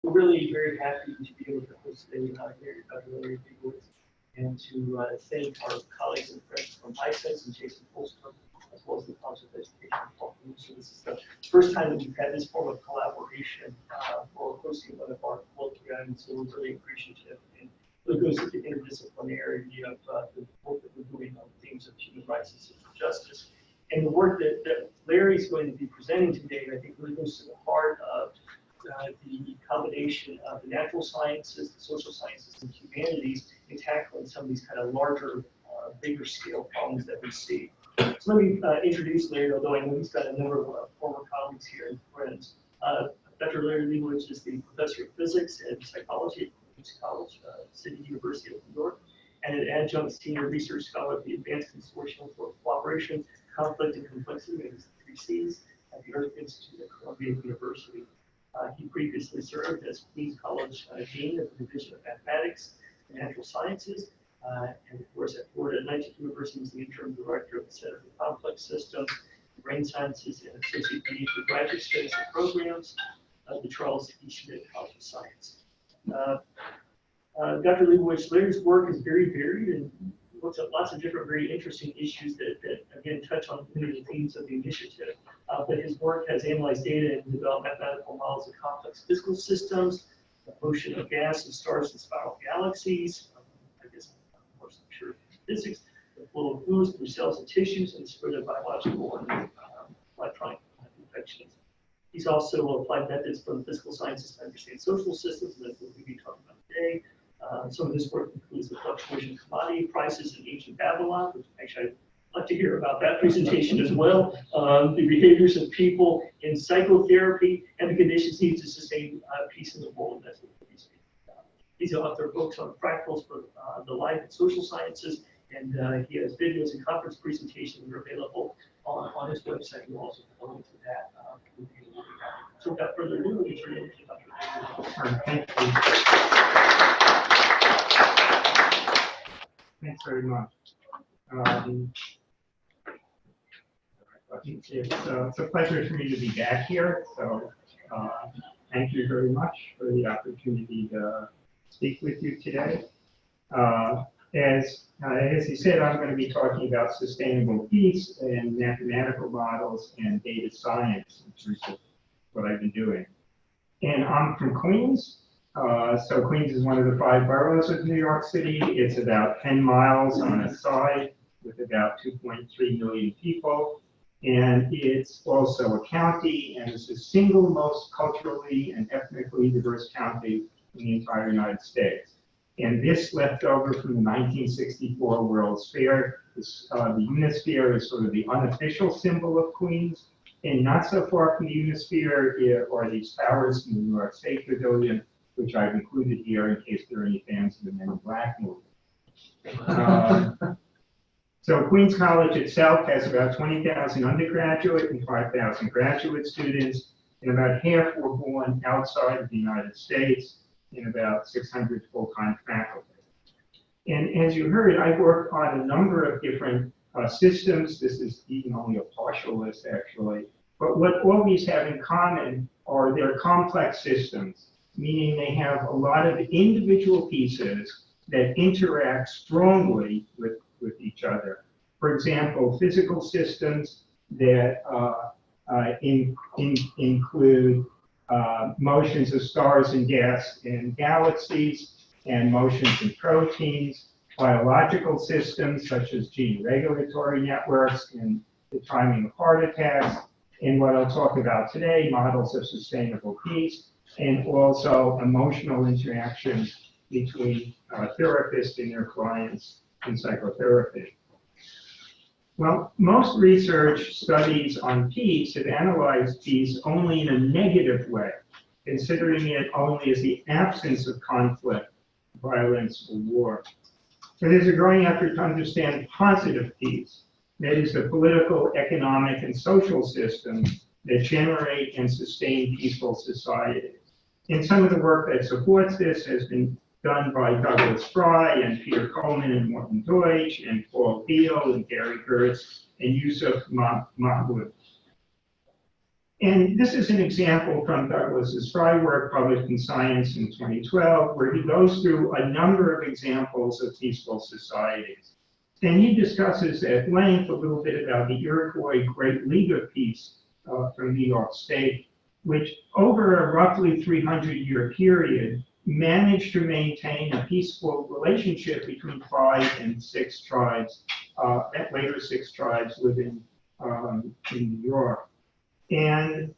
We're really very happy to be able to host today here at Dr. Liebovitch and to thank our colleagues and friends from ISENS and Jason Polster, as well as the College of Education and Colloquium. So this is the first time that we've had this form of collaboration for hosting one of our colloquium, so we're really appreciative. And it goes to the interdisciplinarity of the work that we're doing on themes of human rights and social justice. And the work that Larry's going to be presenting today, I think, really goes to the heart of the combination of the natural sciences, the social sciences, and humanities in tackling some of these kind of larger, bigger scale problems that we see. So let me introduce Larry, although I know he's got a number of former colleagues here and friends. Dr. Larry Liebovitch is the professor of physics and psychology at College, City University of New York, and an adjunct senior research scholar at the Advanced Consortium for Cooperation, Conflict, and Complexity, that is the 3Cs, at the Earth Institute at Columbia University. He previously served as Queens College Dean of the Division of Mathematics and Natural Sciences, and of course at Florida Atlantic University was the interim director of the Center for Complex Systems, Brain Sciences, and Associate Dean for Graduate Studies and Programs of the Charles E. Schmidt College of Science. Dr. Liebovitch, Larry's work is very varied and looks at lots of different very interesting issues that again touch on many of the themes of the initiative. But his work has analyzed data and developed mathematical models of complex physical systems, the motion of gas and stars and spiral galaxies, I guess of course I'm sure physics, the flow of fluids through cells and tissues, and the spread of biological and electronic infections. He's also applied methods from the physical sciences to understand social systems, and that's what we'll be talking about today. Some of this work includes the fluctuation of commodity prices in ancient Babylon, which actually I'd like to hear about that presentation as well. The behaviors of people in psychotherapy and the conditions needed to sustain peace in the world. That's what he's speaking about. He's authored books on fractals for the life and social sciences, and he has videos and conference presentations that are available on his website. We'll also go into that. So without further ado, let me turn it over to Dr. Thank you. Thanks very much. It's a pleasure for me to be back here. So thank you very much for the opportunity to speak with you today. As you said, I'm going to be talking about sustainable peace and mathematical models and data science in terms of what I've been doing. And I'm from Queens. So Queens is one of the 5 boroughs of New York City. It's about 10 miles on a side with about 2.3 million people. And it's also a county, and it's the single most culturally and ethnically diverse county in the entire United States. And this left over from the 1964 World's Fair. This, the Unisphere is sort of the unofficial symbol of Queens. And not so far from the Unisphere are these towers in the New York State Pavilion, which I've included here in case there are any fans of the Men in Black movie. So Queens College itself has about 20,000 undergraduate and 5,000 graduate students, and about half were born outside of the United States, and about 600 full-time faculty. And as you heard, I work on a number of different systems. This is even only a partial list, actually. But what all these have in common are they're complex systems, meaning they have a lot of individual pieces that interact strongly with each other. For example, physical systems that include motions of stars and gas and galaxies, and motions in proteins, biological systems such as gene regulatory networks and the timing of heart attacks, and what I'll talk about today, models of sustainable peace, and also emotional interactions between therapists and their clients in psychotherapy. Well, most research studies on peace have analyzed peace only in a negative way, considering it only as the absence of conflict, violence, or war. So there's a growing effort to understand positive peace, that is the political, economic, and social systems that generate and sustain peaceful societies. And some of the work that supports this has been done by Douglas Fry and Peter Coleman and Morton Deutsch and Paul Beal and Gary Gertz and Yusuf Mahmoud. And this is an example from Douglas's Fry work published in Science in 2012, where he goes through a number of examples of peaceful societies. And he discusses at length a little bit about the Iroquois Great League of Peace from New York State, which over a roughly 300-year period managed to maintain a peaceful relationship between 5 and 6 tribes, at later 6 tribes living in New York. And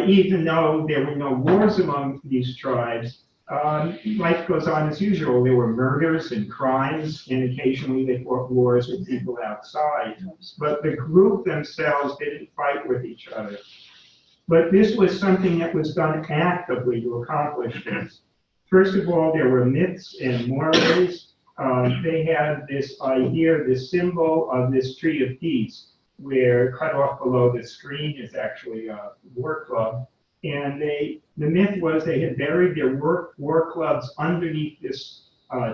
even though there were no wars among these tribes, life goes on as usual. There were murders and crimes, and occasionally they fought wars with people outside. But the group themselves didn't fight with each other. But this was something that was done actively to accomplish this. First of all, there were myths and mores. They had this idea, this symbol of this tree of peace, where cut off below the screen is actually a war club. And the myth was they had buried their war clubs underneath this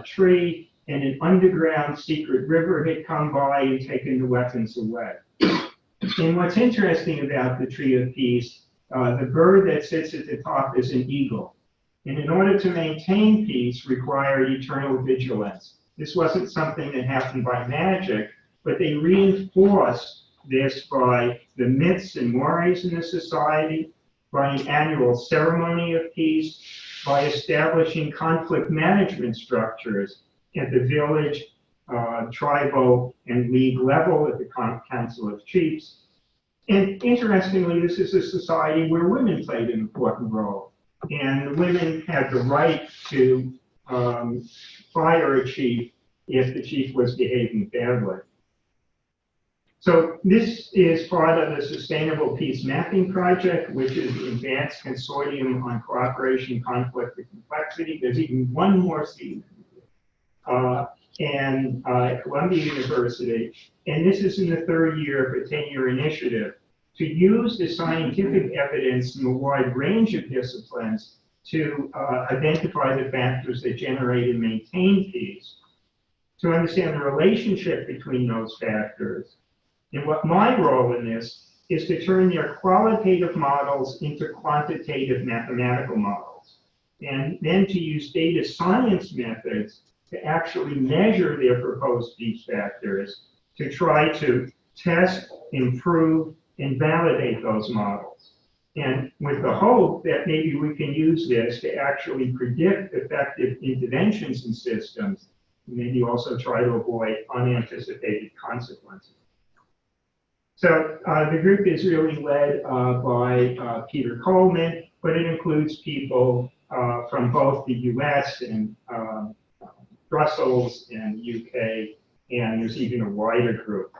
tree, and an underground secret river had come by and taken the weapons away. And what's interesting about the tree of peace, the bird that sits at the top is an eagle. And in order to maintain peace required eternal vigilance. This wasn't something that happened by magic, but they reinforced this by the myths and mores in the society, by an annual ceremony of peace, by establishing conflict management structures at the village, tribal, and league level at the Council of Chiefs. And interestingly, this is a society where women played an important role. And the women had the right to fire a chief if the chief was behaving badly. So this is part of the Sustainable Peace Mapping Project, which is the Advanced Consortium on Cooperation, Conflict, and Complexity. There's even one more season at Columbia University. And this is in the 3rd year of a 10-year initiative to use the scientific evidence from a wide range of disciplines to identify the factors that generate and maintain peace, to understand the relationship between those factors. And what my role in this is to turn their qualitative models into quantitative mathematical models, and then to use data science methods to actually measure their proposed peace factors to try to test, improve, and validate those models. And with the hope that maybe we can use this to actually predict effective interventions in systems, and maybe also try to avoid unanticipated consequences. So the group is really led by Peter Coleman, but it includes people from both the US and Brussels and the UK, and there's even a wider group.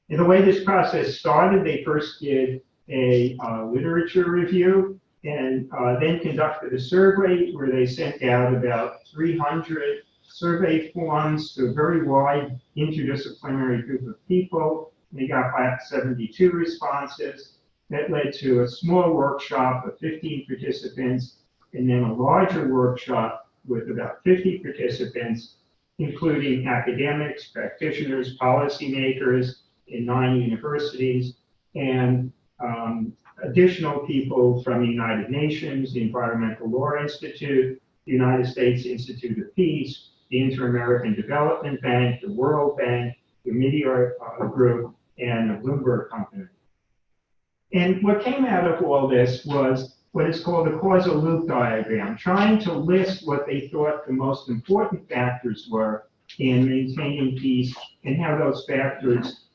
And the way this process started, they first did a literature review and then conducted a survey where they sent out about 300 survey forms to a very wide interdisciplinary group of people. They got back 72 responses. That led to a small workshop of 15 participants, and then a larger workshop with about 50 participants, including academics, practitioners, policymakers in 9 universities, and additional people from the United Nations, the Environmental Law Institute, the United States Institute of Peace, the Inter-American Development Bank, the World Bank, the Meteor Group, and the Bloomberg Company. And what came out of all this was what is called a causal loop diagram, trying to list what they thought the most important factors were in maintaining peace and how those factors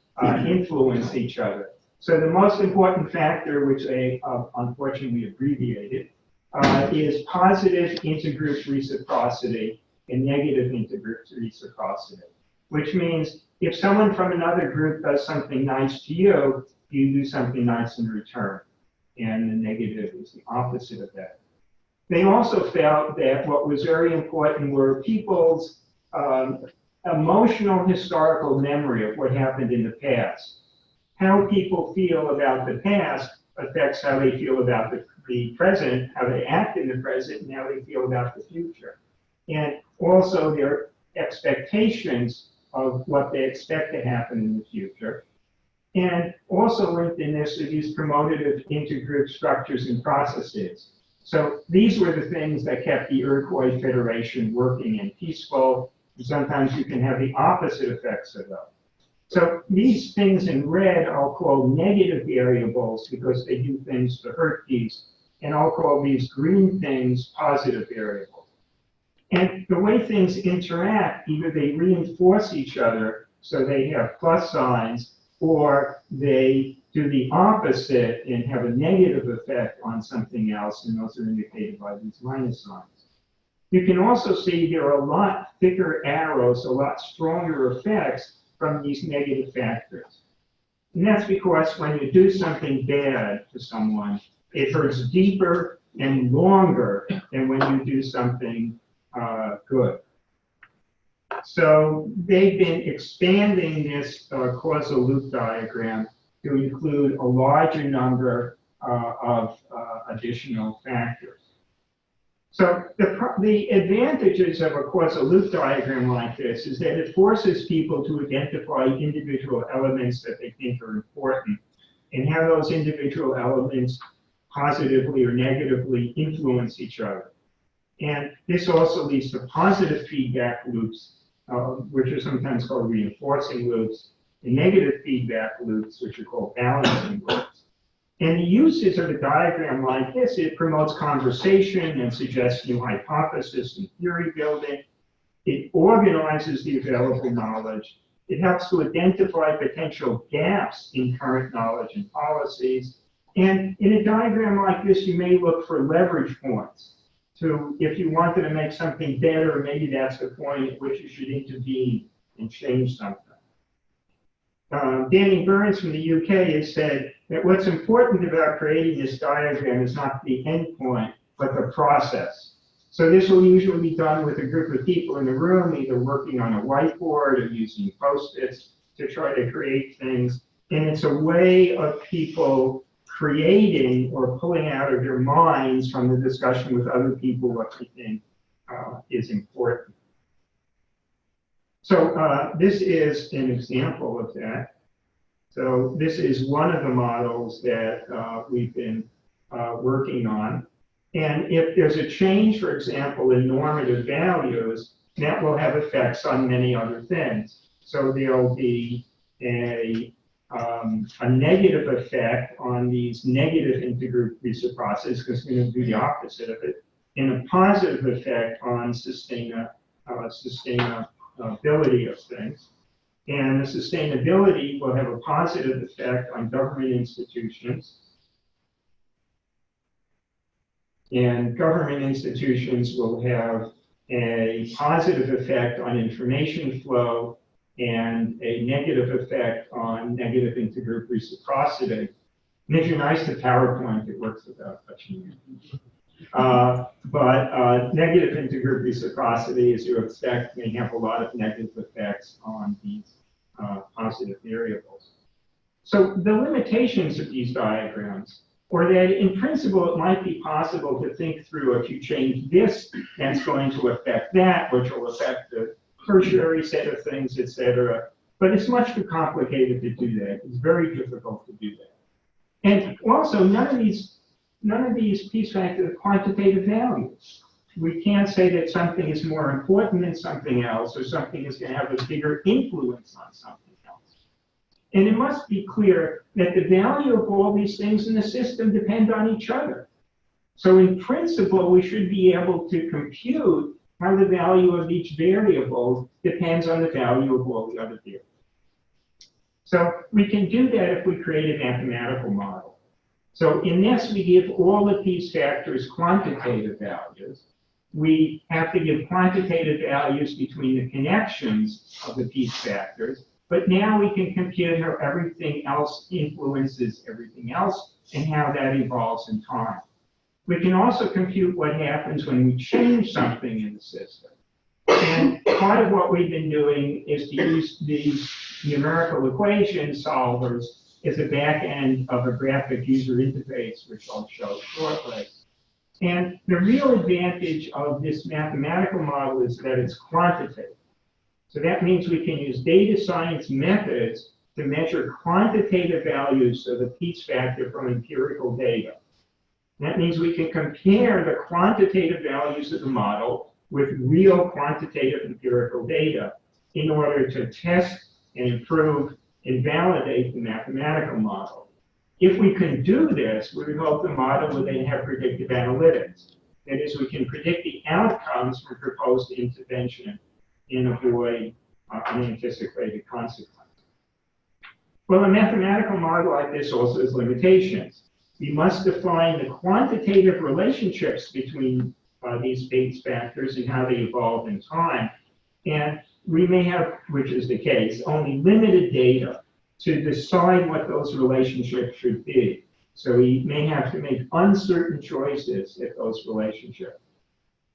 influence each other. So the most important factor, which they unfortunately abbreviated, is positive intergroup reciprocity and negative intergroup reciprocity, which means if someone from another group does something nice to you, you do something nice in return. And the negative is the opposite of that. They also felt that what was very important were people's emotional historical memory of what happened in the past. How people feel about the past affects how they feel about the present, how they act in the present, and how they feel about the future. And also their expectations of what they expect to happen in the future. And also linked in this are these promotative intergroup structures and processes. So these were the things that kept the Iroquois Federation working and peaceful. And sometimes you can have the opposite effects of those. So these things in red I'll call negative variables because they do things to hurt these. And I'll call these green things positive variables. And the way things interact, either they reinforce each other, so they have plus signs, or they do the opposite and have a negative effect on something else, and those are indicated by these minus signs. You can also see there are a lot thicker arrows, a lot stronger effects from these negative factors. And that's because when you do something bad to someone, it hurts deeper and longer than when you do something good. So they've been expanding this causal loop diagram to include a larger number of additional factors. So the advantages of a causal loop diagram like this is that it forces people to identify individual elements that they think are important and have those individual elements positively or negatively influence each other. And this also leads to positive feedback loops, which are sometimes called reinforcing loops, and negative feedback loops, which are called balancing loops. And the uses of a diagram like this, it promotes conversation and suggests new hypothesis and theory building. It organizes the available knowledge. It helps to identify potential gaps in current knowledge and policies. And in a diagram like this, you may look for leverage points. So if you wanted to make something better, maybe that's the point at which you should intervene and change something. Danny Burns from the UK has said that what's important about creating this diagram is not the end point, but the process. So this will usually be done with a group of people in the room, either working on a whiteboard or using Post-its to try to create things. And it's a way of people creating or pulling out of their minds from the discussion with other people what they think is important. So this is an example of that. So this is one of the models that we've been working on. And if there's a change, for example, in normative values, that will have effects on many other things. So there'll be a negative effect on these negative intergroup reciprocities, because we're going to do the opposite of it, and a positive effect on sustainability of things. And the sustainability will have a positive effect on government institutions. And government institutions will have a positive effect on information flow and a negative effect on negative intergroup reciprocity. And if you're nice to PowerPoint, it works without touching it. But negative intergroup reciprocity, as you expect, may have a lot of negative effects on these positive variables. So the limitations of these diagrams, or that in principle it might be possible to think through if you change this, that's going to affect that, which will affect the tertiary set of things, etc. But it's much too complicated to do that. It's very difficult to do that. And also, none of these piece factors are quantitative values. We can't say that something is more important than something else, or something is going to have a bigger influence on something else. And it must be clear that the value of all these things in the system depend on each other. So in principle, we should be able to compute how the value of each variable depends on the value of all the other variables. So we can do that if we create a mathematical model. So in this, we give all of these factors quantitative values. We have to give quantitative values between the connections of the piece factors. But now we can compute how everything else influences everything else and how that evolves in time. We can also compute what happens when we change something in the system. And part of what we've been doing is to use these numerical equation solvers as a back end of a graphic user interface, which I'll show shortly. And the real advantage of this mathematical model is that it's quantitative. So that means we can use data science methods to measure quantitative values of the Peace factor from empirical data. That means we can compare the quantitative values of the model with real quantitative empirical data in order to test and improve and validate the mathematical model. If we can do this, we would hope the model would then have predictive analytics. That is, we can predict the outcomes from proposed intervention and avoid unanticipated consequences. Well, a mathematical model like this also has limitations. We must define the quantitative relationships between these Peace factors and how they evolve in time. And we may have, which is the case, only limited data to decide what those relationships should be. So we may have to make uncertain choices at those relationships.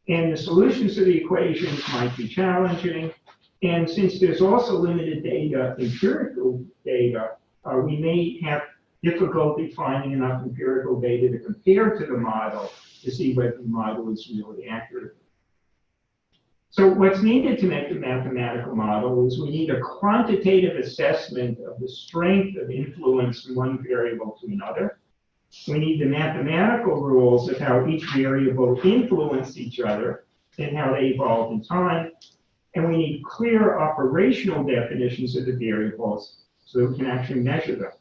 And the solutions to the equations might be challenging. And since there's also limited data, empirical data, we may have difficulty finding enough empirical data to compare to the model to see whether the model is really accurate. So what's needed to make a mathematical model is we need a quantitative assessment of the strength of influence from one variable to another. We need the mathematical rules of how each variable influenced each other and how they evolve in time. And we need clear operational definitions of the variables so that we can actually measure them.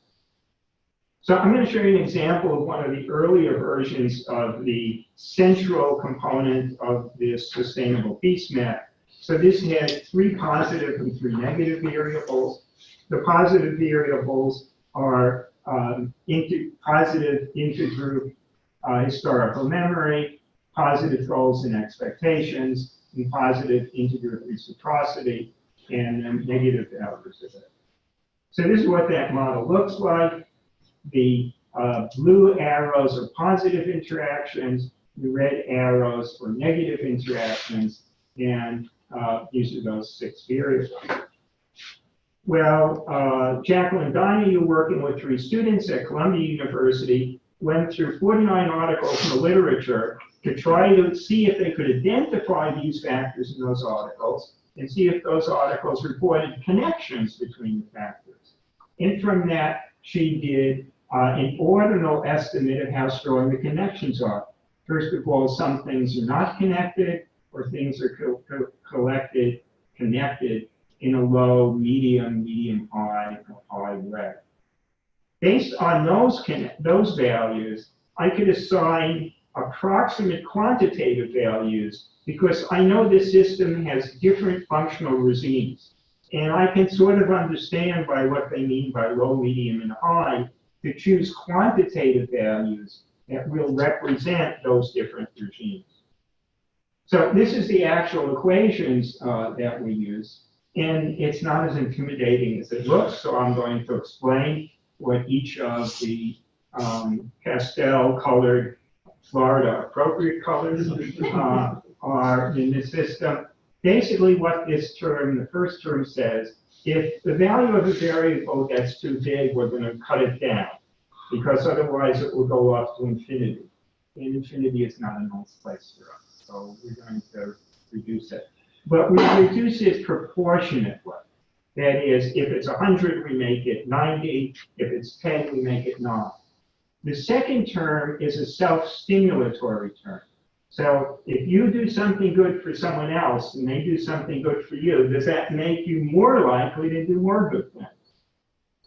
So I'm going to show you an example of one of the earlier versions of the central component of this sustainable peace map. So this had 3 positive and 3 negative variables. The positive variables are positive intergroup historical memory, positive goals and expectations, and positive intergroup reciprocity, and then negative values of it. So this is what that model looks like. The blue arrows are positive interactions, the red arrows are negative interactions, and these are those 6 variables. Well, Jacqueline Donahue, working with 3 students at Columbia University, went through 49 articles in the literature to try to see if they could identify these factors in those articles and see if those articles reported connections between the factors. And from that, she did an ordinal estimate of how strong the connections are. First of all, some things are not connected, or things are connected in a low, medium high, or high way. Based on those values, I could assign approximate quantitative values because I know this system has different functional regimes. And I can sort of understand by what they mean by low, medium, and high to choose quantitative values that will represent those different regimes. So this is the actual equations that we use. And it's not as intimidating as it looks, so I'm going to explain what each of the pastel-colored Florida appropriate colors are in the system. Basically what this term, the first term says, if the value of a variable gets too big, we're going to cut it down, because otherwise it will go off to infinity. And infinity is not a nice place for us, so we're going to reduce it. But we reduce it proportionately. That is, if it's 100, we make it 90. If it's 10, we make it 9. The second term is a self-stimulatory term. So if you do something good for someone else and they do something good for you, does that make you more likely to do more good things?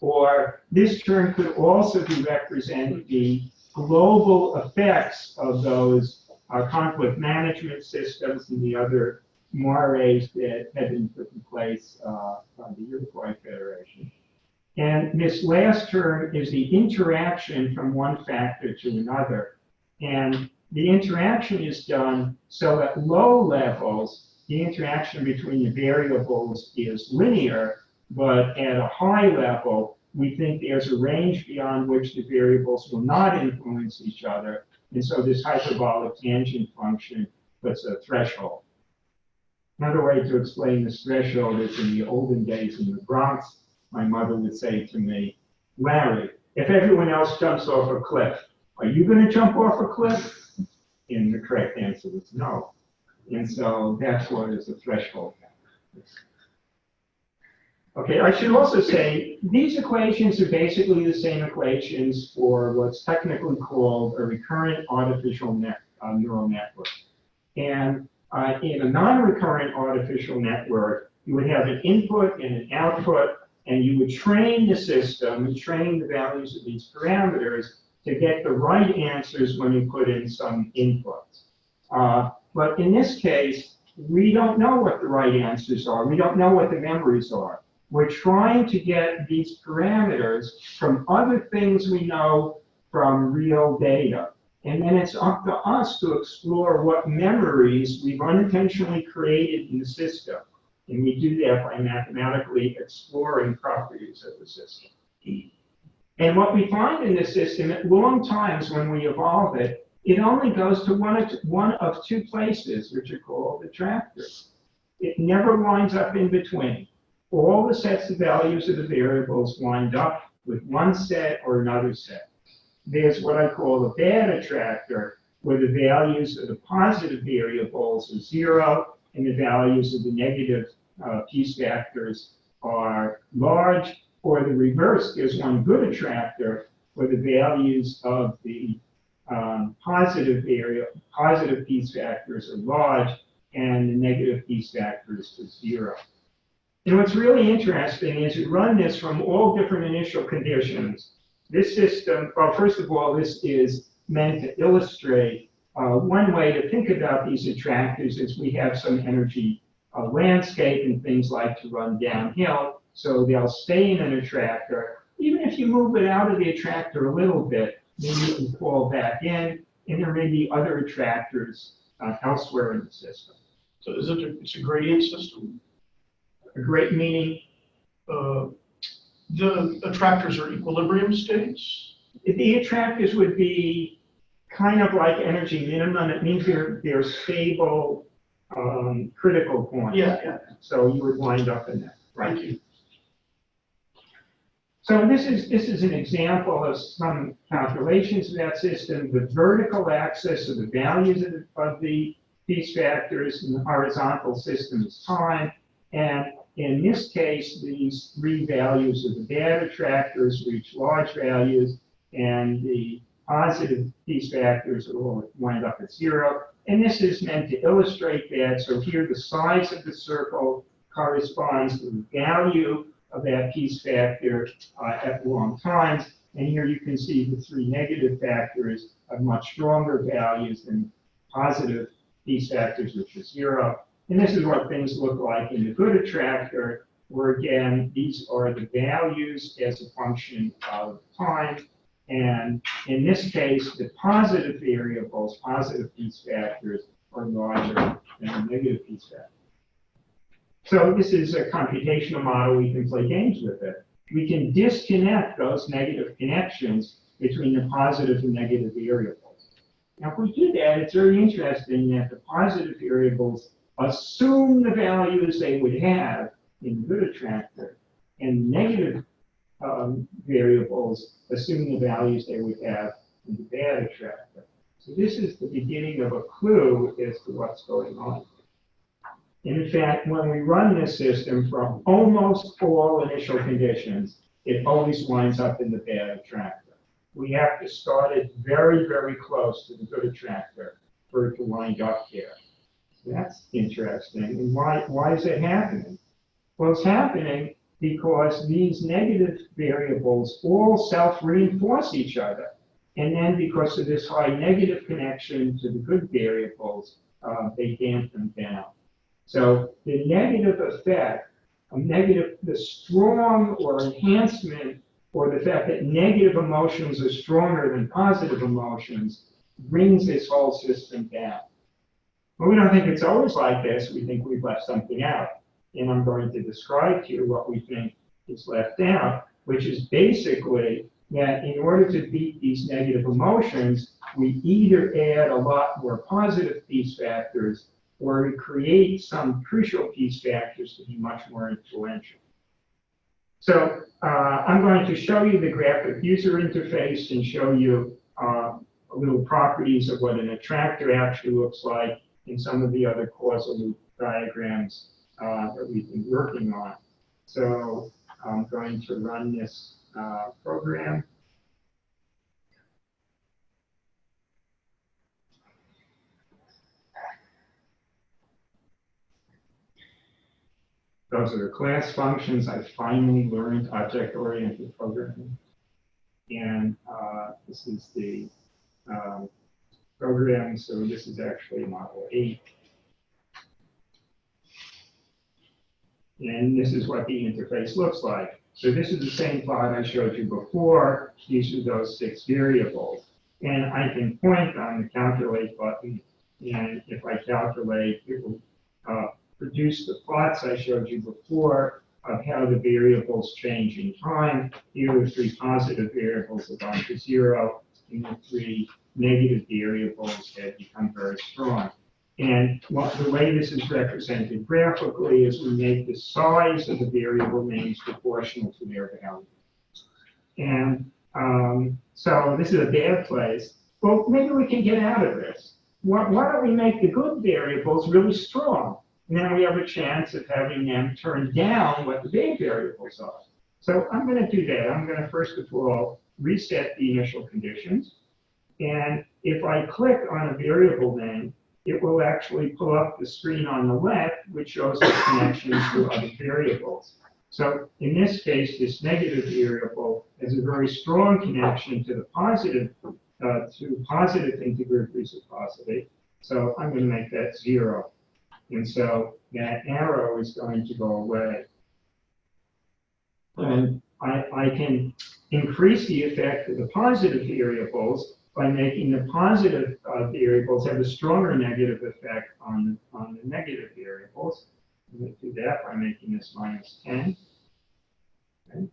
Or this term could also be representing the global effects of those conflict management systems and the other mores that have been put in place by the Iroquois Federation. And this last term is the interaction from one factor to another. And the interaction is done so at low levels, the interaction between the variables is linear, but at a high level, we think there's a range beyond which the variables will not influence each other. And so this hyperbolic tangent function puts a threshold. Another way to explain this threshold is in the olden days in the Bronx, my mother would say to me, Larry, if everyone else jumps off a cliff, are you going to jump off a cliff? And the correct answer was no. And so that's what is a threshold. Okay, I should also say these equations are basically the same equations for what's technically called a recurrent artificial neural network. And in a non-recurrent artificial network, you would have an input and an output, and you would train the system and train the values of these parameters to get the right answers when you put in some inputs. But in this case, we don't know what the right answers are. We don't know what the memories are. We're trying to get these parameters from other things we know from real data. And then it's up to us to explore what memories we've unintentionally created in the system. And we do that by mathematically exploring properties of the system. And what we find in the system, at long times when we evolve it, it only goes to one of two places, which are called attractors. It never winds up in between. All the sets of values of the variables wind up with one set or another set. There's what I call a bad attractor, where the values of the positive variables are 0, and the values of the negative piece factors are large, or the reverse. There's one good attractor, where the values of the positive piece factors are large, and the negative piece factors are 0. And what's really interesting is you run this from all different initial conditions. This system, well, first of all, this is meant to illustrate one way to think about these attractors is we have some energy landscape and things like to run downhill, so they'll stay in an attractor. Even if you move it out of the attractor a little bit, maybe you can fall back in, and there may be other attractors elsewhere in the system. So it's a gradient system? A great meaning? The attractors are equilibrium states? The attractors would be kind of like energy minimum. It means they're stable critical points. Yeah. So you would wind up in that. Right. Thank you. So this is an example of some calculations of that system. The vertical axis are the values of the piece factors, and the horizontal system is time. And in this case, these 3 values of the bad attractors reach large values, and the positive piece factors will wind up at 0. And this is meant to illustrate that. So here, the size of the circle corresponds to the value of that piece factor at long times. And here you can see the 3 negative factors have much stronger values than positive piece factors, which is 0. And this is what things look like in the good attractor, where again, these are the values as a function of time. And in this case, the positive variables, positive piece factors, are larger than the negative piece factors. So this is a computational model. We can play games with it. We can disconnect those negative connections between the positive and negative variables. Now, if we do that, it's very interesting that the positive variables assume the values they would have in the good attractor, and negative variables assume the values they would have in the bad attractor. So this is the beginning of a clue as to what's going on. In fact, when we run this system from almost all initial conditions, it always winds up in the bad attractor. We have to start it very, very close to the good attractor for it to wind up here. That's interesting. And why is it happening? Well, it's happening because these negative variables all self-reinforce each other. And then because of this high negative connection to the good variables, they dampen down. So the negative effect, the strong or enhancement, or the fact that negative emotions are stronger than positive emotions, brings this whole system down. But we don't think it's always like this. We think we've left something out. And I'm going to describe to you what we think is left out, which is basically that in order to beat these negative emotions, we either add a lot more positive piece factors, or we create some crucial piece factors to be much more influential. So I'm going to show you the graphic user interface and show you little properties of what an attractor actually looks like in some of the other causal loop diagrams that we've been working on. So I'm going to run this program. Those are the class functions. I finally learned object-oriented programming. And this is the program. So this is actually model 8. And this is what the interface looks like. So this is the same plot I showed you before. These are those 6 variables. And I can point on the calculate button. And if I calculate, it will produce the plots I showed you before of how the variables change in time. Here the 3 positive variables have gone to 0, and the 3 negative variables have become very strong. And the way this is represented graphically is we make the size of the variable names proportional to their value. And so this is a bad place. Well, maybe we can get out of this. Why don't we make the good variables really strong? And then we have a chance of having them turn down what the bad variables are. So I'm going to do that. I'm going to first of all reset the initial conditions. And if I click on a variable name, it will actually pull up the screen on the left, which shows the connections to other variables. So in this case, this negative variable has a very strong connection to the positive integer reciprocity. So I'm going to make that 0. And so that arrow is going to go away. And I can increase the effect of the positive variables by making the positive variables have a stronger negative effect on the negative variables. I'm going to do that by making this -10. Okay.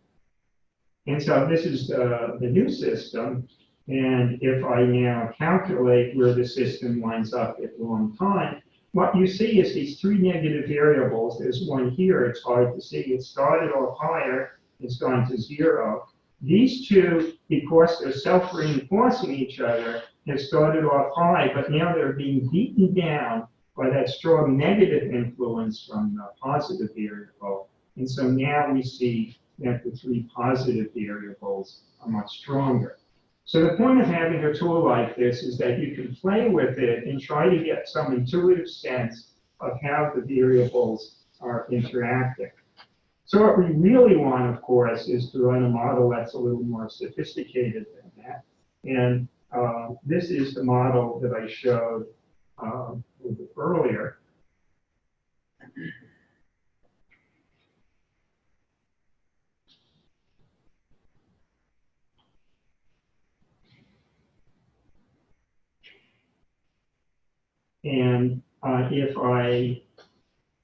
And so this is the new system. And if I now calculate where the system winds up at long time, what you see is these 3 negative variables. There's one here, it's hard to see. It started off higher, it's gone to 0. These 2, because they're self-reinforcing each other, have started off high, but now they're being beaten down by that strong negative influence from the positive variable. And so now we see that the 3 positive variables are much stronger. So the point of having a tool like this is that you can play with it and try to get some intuitive sense of how the variables are interacting. So what we really want, of course, is to run a model that's a little more sophisticated than that. And this is the model that I showed a little bit earlier. And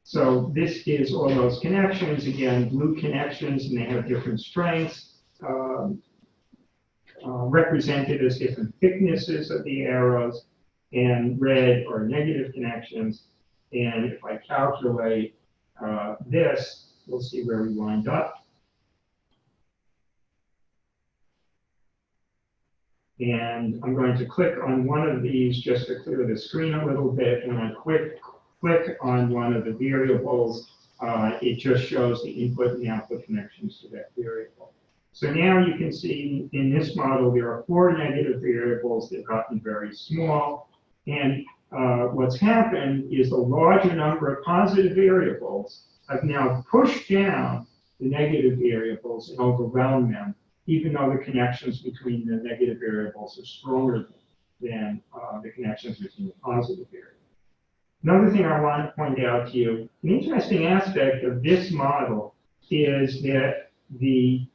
so this is all those connections, again, blue connections, and they have different strengths, represented as different thicknesses of the arrows, and red are negative connections. And if I calculate this, we'll see where we wind up. And I'm going to click on one of these just to clear the screen a little bit. And I click on one of the variables, it just shows the input and output connections to that variable. So now you can see in this model, there are 4 negative variables that have gotten very small. And what's happened is a larger number of positive variables have now pushed down the negative variables and overwhelmed them, even though the connections between the negative variables are stronger than the connections between the positive variables. Another thing I want to point out to you, an interesting aspect of this model is that the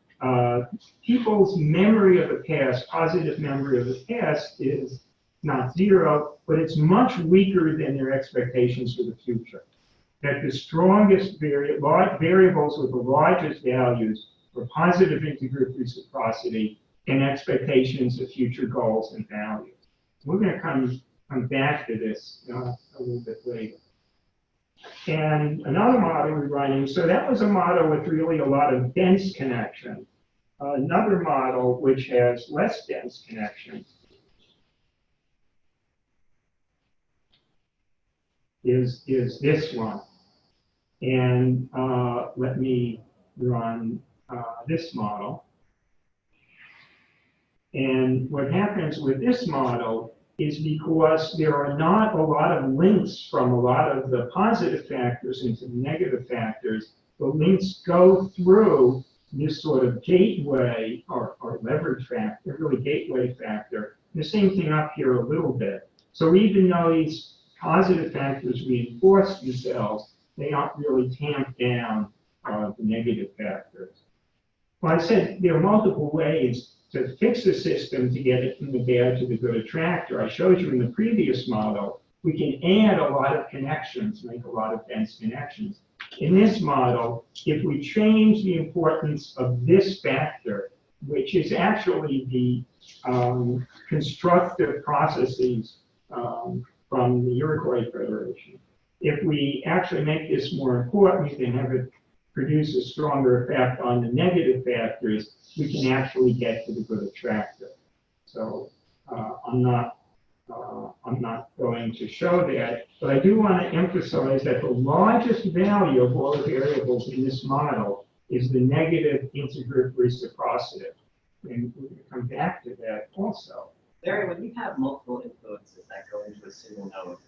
people's memory of the past, positive memory of the past, is not 0, but it's much weaker than their expectations for the future. That the strongest variables with the largest values for positive integer reciprocity and expectations of future goals and values. We're going to come back to this a little bit later. And another model we're running, so that was a model with really a lot of dense connections. Another model which has less dense connections is this one. And let me run this model. And what happens with this model is because there are not a lot of links from a lot of the positive factors into the negative factors, the links go through this sort of gateway or leverage factor, really gateway factor. And the same thing up here a little bit. So even though these positive factors reinforce themselves, they aren't really tamped down the negative factors. Well, I said there are multiple ways to fix the system to get it from the bad to the good attractor. I showed you in the previous model, we can add a lot of connections, make a lot of dense connections. In this model, if we change the importance of this factor, which is actually the constructive processes from the Iroquois Federation, if we actually make this more important, we can have it produce a stronger effect on the negative factors, we can actually get to the good attractor. So I'm not going to show that, but I do want to emphasize that the largest value of all the variables in this model is the negative integer reciprocity. And we're going to come back to that also. Larry, when you have multiple influences that go into a single node,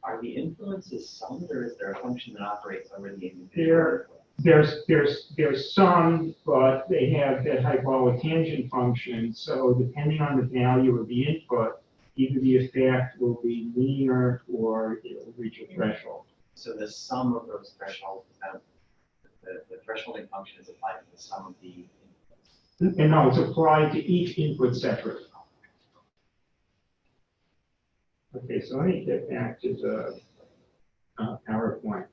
are the influences summed, or is there a function that operates over the individual? There's some, but they have that hyperbolic tangent function. So depending on the value of the input, either the effect will be linear or it will reach a threshold. So the sum of those thresholds, the thresholding function is applied to the sum of the inputs. And no, it's applied to each input separately. Okay, so let me get back to the PowerPoint.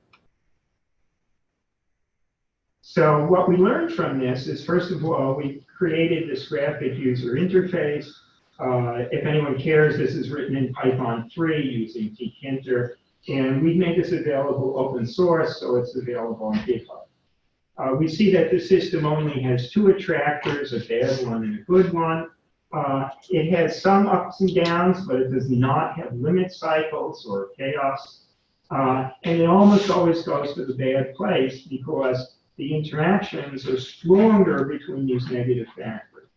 So what we learned from this is, first of all, we created this graphic user interface. If anyone cares, this is written in Python 3 using tkinter. And we've made this available open source, so it's available on GitHub. We see that the system only has two attractors, a bad one and a good one. It has some ups and downs, but it does not have limit cycles or chaos. And it almost always goes to the bad place because the interactions are stronger between these negative factors.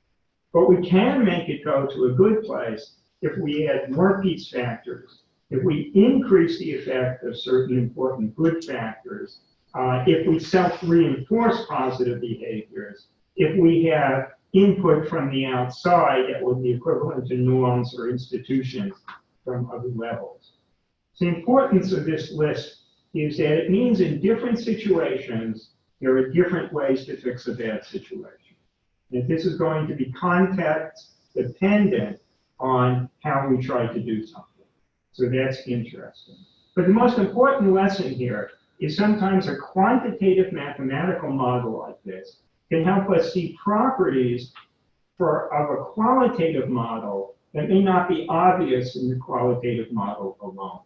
But we can make it go to a good place if we add more piece factors, if we increase the effect of certain important good factors, if we self-reinforce positive behaviors, if we have input from the outside that would be equivalent to norms or institutions from other levels. The importance of this list is that it means in different situations, there are different ways to fix a bad situation. And this is going to be context dependent on how we try to do something. So that's interesting. But the most important lesson here is sometimes a quantitative mathematical model like this can help us see properties of a qualitative model that may not be obvious in the qualitative model alone.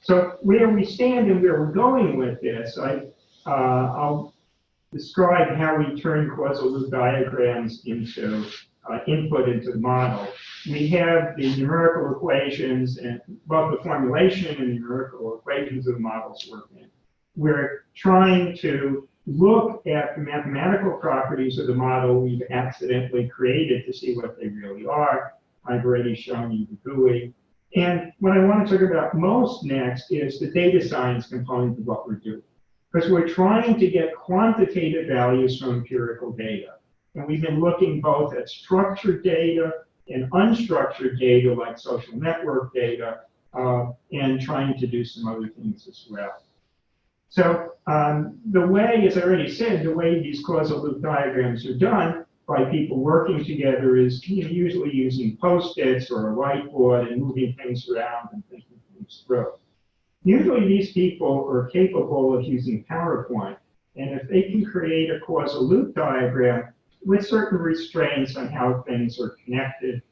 So where we stand and where we're going with this, I'll describe how we turn causal loop diagrams into input into the model. We have the numerical equations and both the formulation and the numerical equations of the models work in. We're trying to look at the mathematical properties of the model we've accidentally created to see what they really are. I've already shown you the GUI. And what I want to talk about most next is the data science component of what we're doing. Because we're trying to get quantitative values from empirical data. And we've been looking both at structured data and unstructured data like social network data and trying to do some other things as well. So the way, as I already said, the way these causal loop diagrams are done by people working together is usually using Post-its or a whiteboard and moving things around and thinking things through. Usually these people are capable of using PowerPoint, and if they can create a causal loop diagram with certain restraints on how things are connected.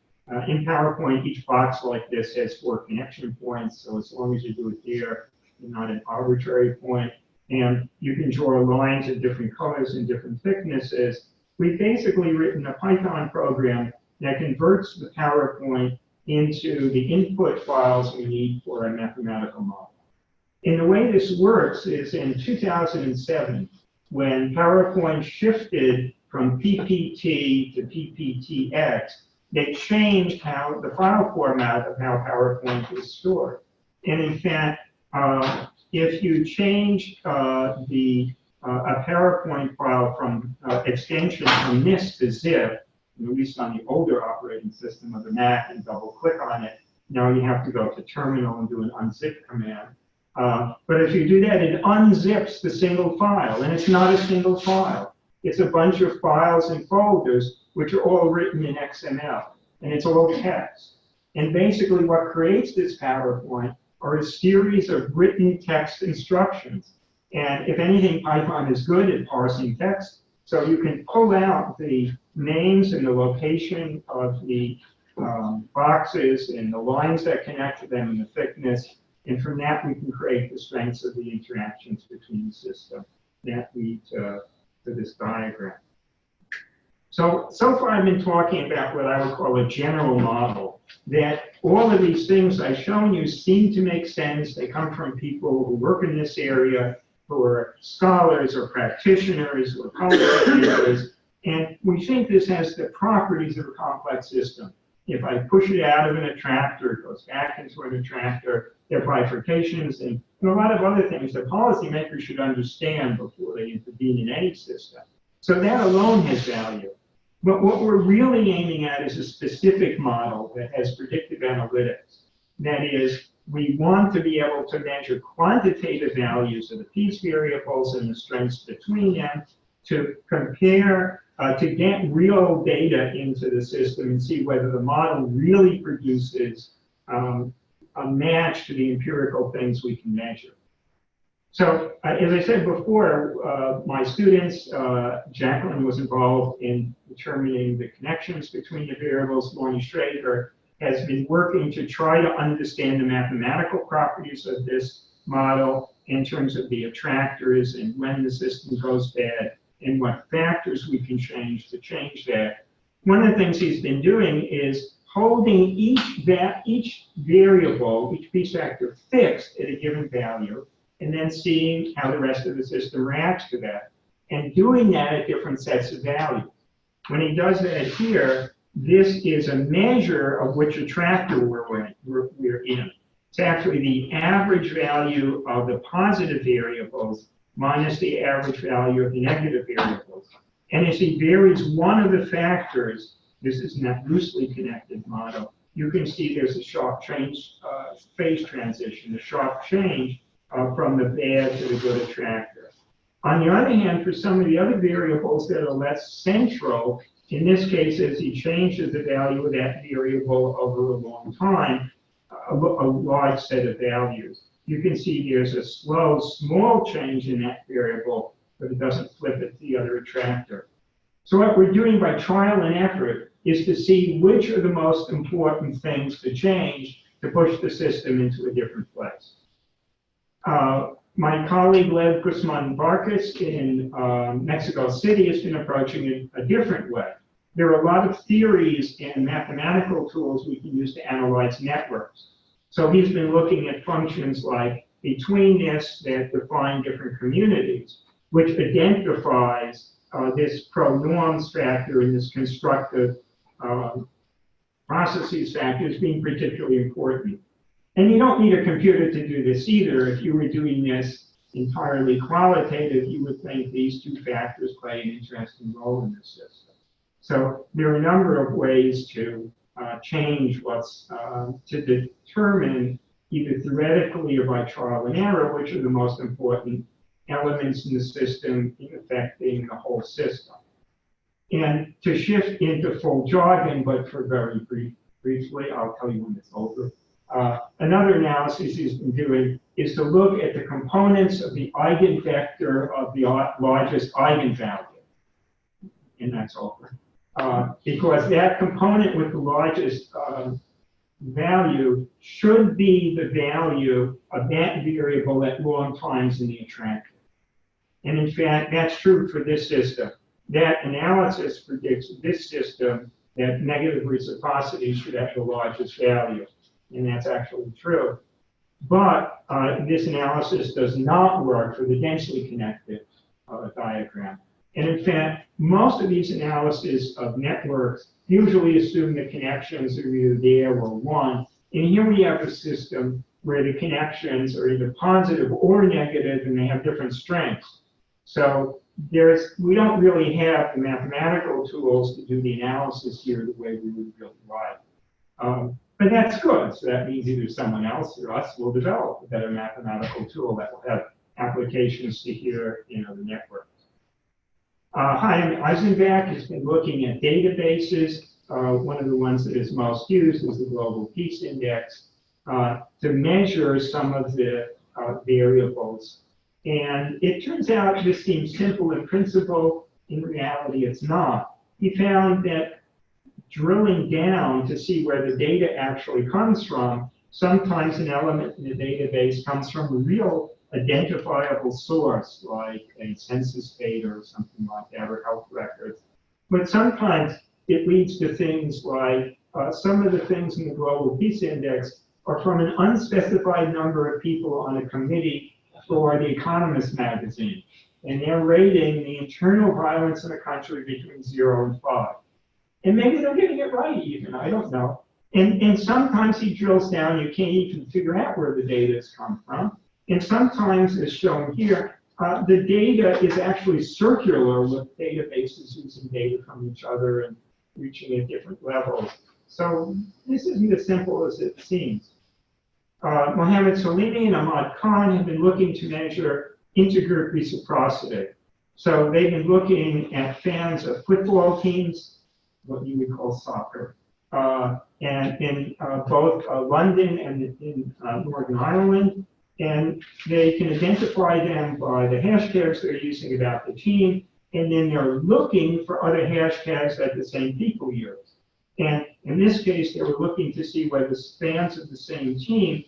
In PowerPoint, each box like this has 4 connection points, so as long as you do it here, you're not an arbitrary point. And you can draw lines of different colors and different thicknesses. We've basically written a Python program that converts the PowerPoint into the input files we need for a mathematical model. And the way this works is in 2007, when PowerPoint shifted from PPT to PPTX, they changed how the file format of how PowerPoint is stored. And in fact, if you change a PowerPoint file from extension from this to zip, at least on the older operating system of the Mac, and double click on it, now you have to go to terminal and do an unzip command. But if you do that, it unzips the single file, and it's not a single file. It's a bunch of files and folders which are all written in XML, and it's all text. And basically what creates this PowerPoint are a series of written text instructions. And if anything, Python is good at parsing text, so you can pull out the names and the location of the boxes and the lines that connect to them and the thickness. And from that, we can create the strengths of the interactions between the system that lead to this diagram. So far I've been talking about what I would call a general model, that all of these things I've shown you seem to make sense. They come from people who work in this area, who are scholars or practitioners or commentators, and we think this has the properties of a complex system. If I push it out of an attractor, it goes back into an attractor. There are bifurcations and a lot of other things that policymakers should understand before they intervene in any system. So that alone has value. But what we're really aiming at is a specific model that has predictive analytics. That is, we want to be able to measure quantitative values of the piece variables and the strengths between them, to compare, to get real data into the system and see whether the model really produces a match to the empirical things we can measure. So, as I said before, my students, Jacqueline was involved in determining the connections between the variables. Lonnie Schrager has been working to try to understand the mathematical properties of this model in terms of the attractors and when the system goes bad and what factors we can change to change that. One of the things he's been doing is holding each variable, each piece factor fixed at a given value, and then seeing how the rest of the system reacts to that, and doing that at different sets of values. When he does that here, this is a measure of which attractor we're in. It's actually the average value of the positive variables minus the average value of the negative variables. And as he varies one of the factors, this is in that loosely connected model, you can see there's a sharp change, phase transition, a sharp change from the bad to the good attractor. On the other hand, for some of the other variables that are less central, in this case, as he changes the value of that variable over a long time, a large set of values, you can see there's a slow, small change in that variable, but it doesn't flip it to the other attractor. So what we're doing by trial and effort is to see which are the most important things to change to push the system into a different place. My colleague Lev Guzman-Barkas in Mexico City has been approaching it a different way. There are a lot of theories and mathematical tools we can use to analyze networks. So he's been looking at functions like betweenness that define different communities, which identifies this pronorms factor and this constructive processes factor as being particularly important. And you don't need a computer to do this either. If you were doing this entirely qualitative, you would think these two factors play an interesting role in the system. So there are a number of ways to change what's, to determine either theoretically or by trial and error, which are the most important elements in the system in affecting the whole system. And to shift into full jargon, but for very briefly, I'll tell you when it's over. Another analysis he's been doing is to look at the components of the eigenvector of the largest eigenvalue. And that's over. Because that component with the largest value should be the value of that variable at long times in the attractor. And in fact, that's true for this system. That analysis predicts this system that negative reciprocity should have the largest value. And that's actually true. But this analysis does not work for the densely connected diagram. And in fact, most of these analyses of networks usually assume the connections are either there or one. And here we have a system where the connections are either positive or negative, and they have different strengths. So we don't really have the mathematical tools to do the analysis here the way we would really like. But that's good. So that means either someone else or us will develop a better mathematical tool that will have applications to here, the network. Chaim Eisenbach has been looking at databases. One of the ones that is most used is the Global Peace Index to measure some of the variables. And it turns out this seems simple in principle. In reality, it's not. He found that drilling down to see where the data actually comes from, sometimes an element in the database comes from a real identifiable source, like a census data or something like that, or health records. But sometimes it leads to things like some of the things in the Global Peace Index are from an unspecified number of people on a committee for The Economist magazine. And they're rating the internal violence in a country between 0 and 5. And maybe they're getting it right even, I don't know. And sometimes he drills down, you can't even figure out where the data has come from. And sometimes, as shown here, the data is actually circular with databases using data from each other and reaching at different levels. So this isn't as simple as it seems. Mohammed Salimi and Ahmad Khan have been looking to measure intergroup reciprocity. So they've been looking at fans of football teams, what you would call soccer, and in both London and in Northern Ireland. And they can identify them by the hashtags they're using about the team, and then they're looking for other hashtags that the same people use. And in this case, they were looking to see whether fans of the same team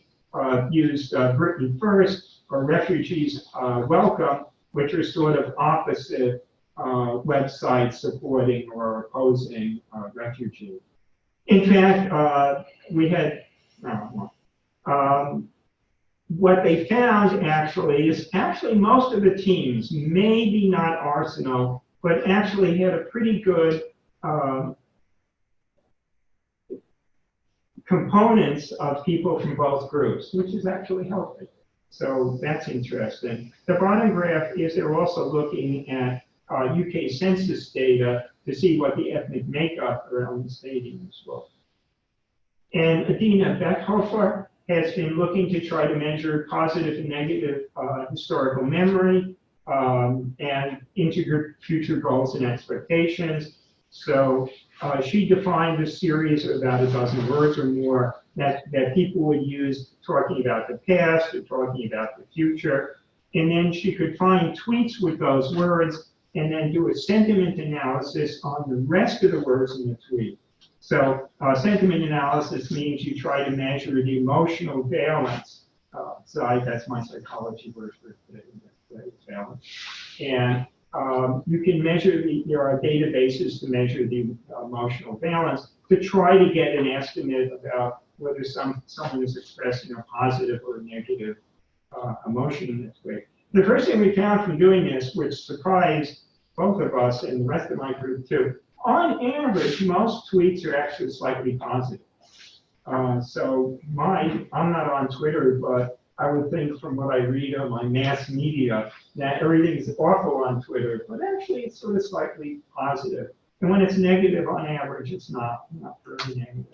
used Britain First or Refugees Welcome, which are sort of opposite websites supporting or opposing refugees. In fact, we had what they found actually is most of the teams, maybe not Arsenal, but actually had a pretty good components of people from both groups, which is actually healthy. So that's interesting. The bottom graph is they're also looking at UK census data to see what the ethnic makeup around the stadiums was. And Adina Beckhofer has been looking to try to measure positive and negative historical memory and intergroup future goals and expectations. So she defined a series of about a dozen words or more that people would use talking about the past or talking about the future. And then she could find tweets with those words and then do a sentiment analysis on the rest of the words in the tweet. So sentiment analysis means you try to measure the emotional valence. That's my psychology word for valence. And you can measure there are databases to measure the emotional valence to try to get an estimate about whether someone is expressing a positive or negative emotion in this way. The first thing we found from doing this, which surprised both of us and the rest of my group too, on average, most tweets are actually slightly positive. So I'm not on Twitter, but I would think from what I read on my mass media that everything's awful on Twitter, but actually it's sort of slightly positive. And when it's negative on average, it's not very negative.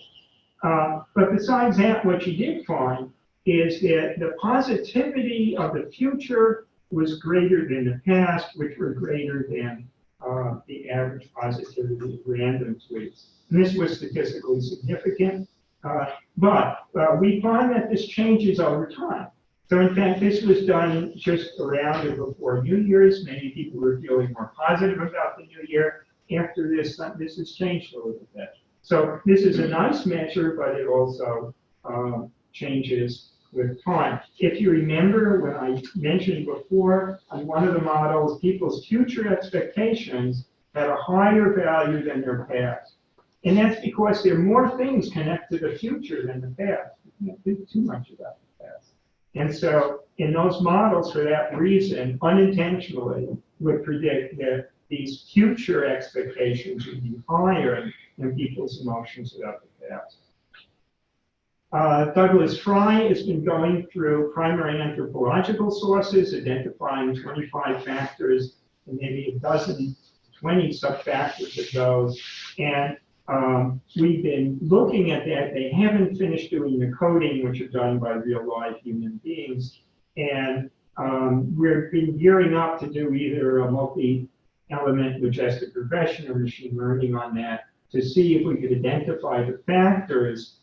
But besides that, what you did find is that the positivity of the future was greater than the past, which were greater than the average positivity of random tweets. And this was statistically significant. But we find that this changes over time. So in fact, this was done just around or before New Year's. Many people were feeling more positive about the new year. After this has changed a little bit. So this is a nice measure, but it also changes with time. If you remember when I mentioned before, on one of the models, people's future expectations had a higher value than their past. And that's because there are more things connected to the future than the past. You can't think too much about the past. And so in those models, for that reason, unintentionally, would predict that these future expectations would be higher than people's emotions about the past. Douglas Fry has been going through primary anthropological sources, identifying 25 factors and maybe 20 sub-factors of those. And we've been looking at that. They haven't finished doing the coding, which are done by real live human beings. And we've been gearing up to do either a multi-element logistic regression or machine learning on that to see if we could identify the factors.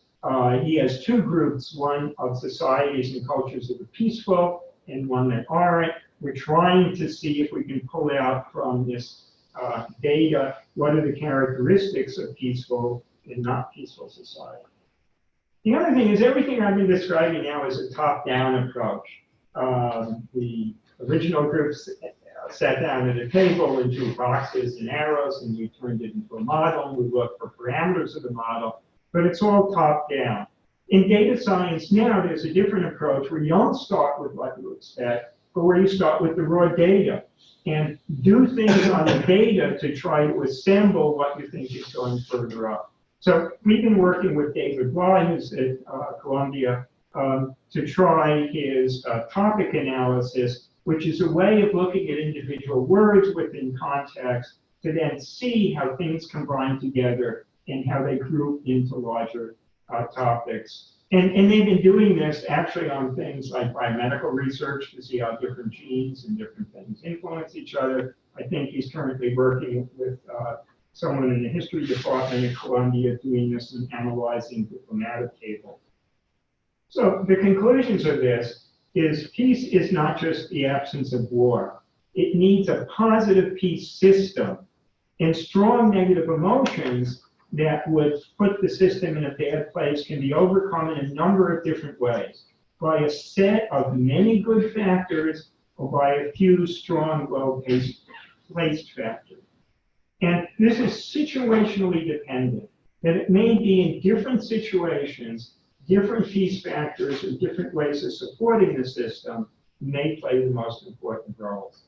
He has two groups, one of societies and cultures that are peaceful and one that aren't. We're trying to see if we can pull out from this data what are the characteristics of peaceful and not peaceful society. The other thing is everything I've been describing now is a top-down approach. The original groups sat down at a table and drew boxes and arrows, and we turned it into a model. We looked for parameters of the model, but it's all top-down. In data science now, there's a different approach where you don't start with what you expect, but where you start with the raw data and do things on the data to try to assemble what you think is going further up. So we've been working with David Bly, who's at Columbia, to try his topic analysis, which is a way of looking at individual words within context to then see how things combine together and how they group into larger topics. And they've been doing this actually on things like biomedical research to see how different genes and different things influence each other. I think he's currently working with someone in the history department at Columbia doing this and analyzing diplomatic tables. So the conclusions of this is peace is not just the absence of war. It needs a positive peace system, and strong negative emotions that would put the system in a bad place can be overcome in a number of different ways, by a set of many good factors or by a few strong, well-placed factors. And this is situationally dependent, that it may be in different situations, different peace factors and different ways of supporting the system may play the most important roles.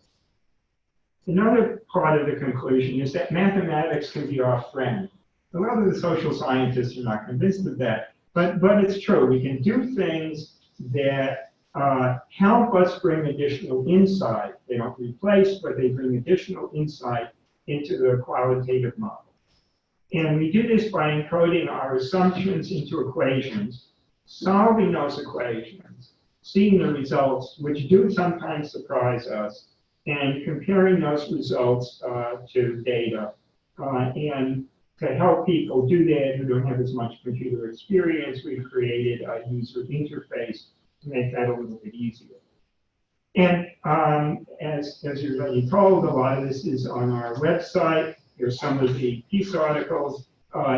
Another part of the conclusion is that mathematics can be our friend. A lot of the social scientists are not convinced of that, but it's true. We can do things that help us bring additional insight. They don't replace, but they bring additional insight into the qualitative model. And we do this by encoding our assumptions into equations, solving those equations, seeing the results, which do sometimes surprise us, and comparing those results to data. And to help people do that who don't have as much computer experience, we've created a user interface to make that a little bit easier. And as you're already told, a lot of this is on our website. Here's some of the piece articles.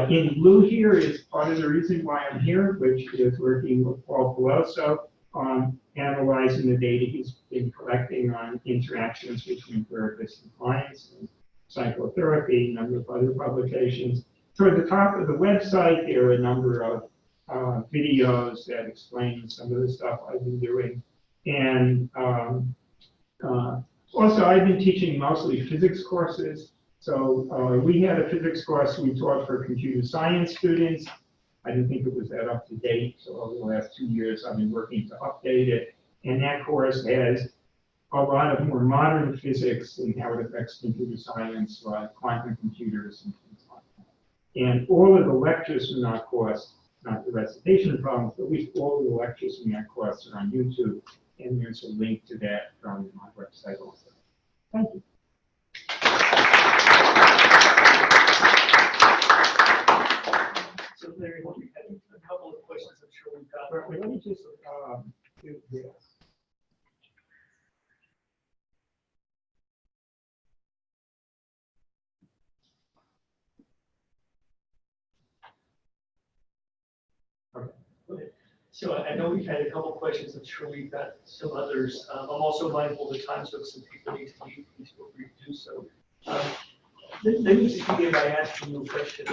In blue here is part of the reason why I'm here, which is working with Paul Peloso on analyzing the data he's been collecting on interactions between therapists and clients and psychotherapy, a number of other publications. Toward the top of the website, there are a number of videos that explain some of the stuff I've been doing. And also, I've been teaching mostly physics courses. So we had a physics course we taught for computer science students. I didn't think it was that up to date. So over the last 2 years, I've been working to update it. And that course has a lot of more modern physics and how it affects computer science, like quantum computers and things like that. And all of the lectures from that course, not the recitation problems, but at least all of the lectures from that course are on YouTube. And there's a link to that from my website also. Thank you. So Larry, we had a couple of questions I'm sure we've got. Let me just do this. Okay. So I know we've had a couple questions. I'm sure we've got some others. I'm also mindful of the time, so if some people need to leave, please feel free to do so. Let me just begin by asking you a question.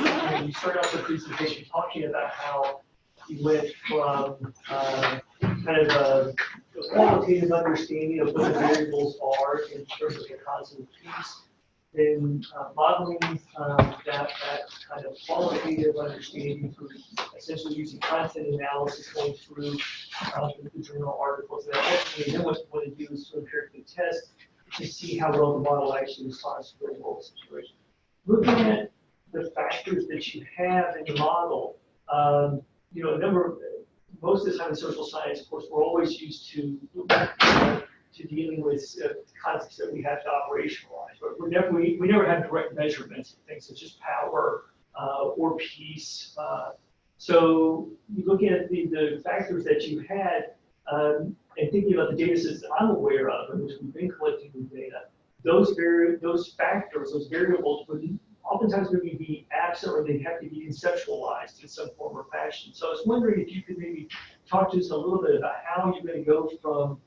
You start off the presentation talking about how you went from kind of a qualitative understanding of what the variables are in terms of the causal piece, then modeling that kind of qualitative understanding through essentially using content analysis going through the journal articles. And ultimately, then what you want to do is to empirically test to see how well the model actually responds to the real world situation. Looking at the factors that you have in the model, you know, most of the time in social science, of course, we're always used to dealing with concepts that we have to operationalize, but we never have direct measurements of things such as power or peace. So you look at the factors that you had, and thinking about the data sets that I'm aware of, in which we've been collecting the data, those factors, those variables would oftentimes maybe be absent or they'd have to be conceptualized in some form or fashion. So I was wondering if you could maybe talk to us a little bit about how you're going to go from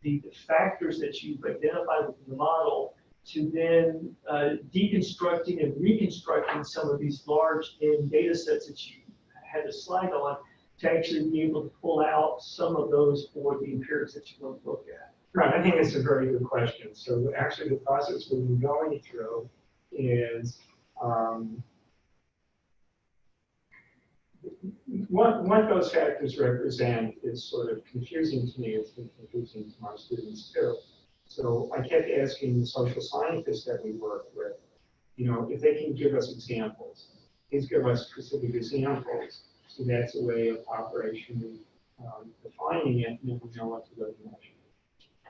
the factors that you've identified within the model to then deconstructing and reconstructing some of these large data sets that you had a slide on to actually be able to pull out some of those for the empirics that you want to look at. Right, I think it's a very good question. So actually the process we've been going through is what those factors represent is sort of confusing to me. It's been confusing to my students too. So I kept asking the social scientists that we work with, you know, if they can give us examples. Please give us specific examples. So that's a way of operationally defining it, and then we know what to go to measure.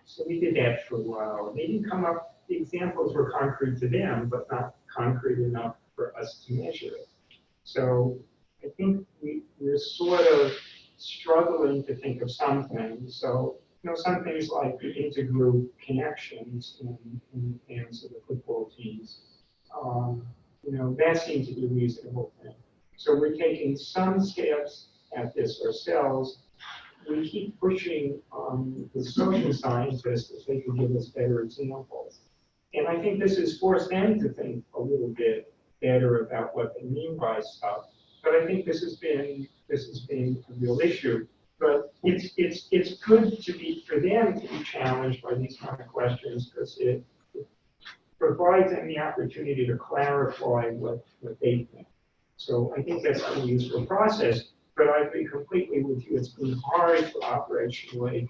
So we did that for a while. They didn't come up, the examples were concrete to them, but not concrete enough for us to measure it. So I think we're sort of struggling to think of some things. So, you know, some things like the intergroup connections in terms of the football teams, you know, that seems to be a reasonable thing. So we're taking some steps at this ourselves. We keep pushing the social scientists if they can give us better examples. And I think this has forced them to think a little bit better about what they mean by stuff. But I think this has been a real issue. But it's good to be for them to be challenged by these kind of questions because it provides them the opportunity to clarify what they think. So I think that's a useful process. But I agree completely with you. It's been hard to operationally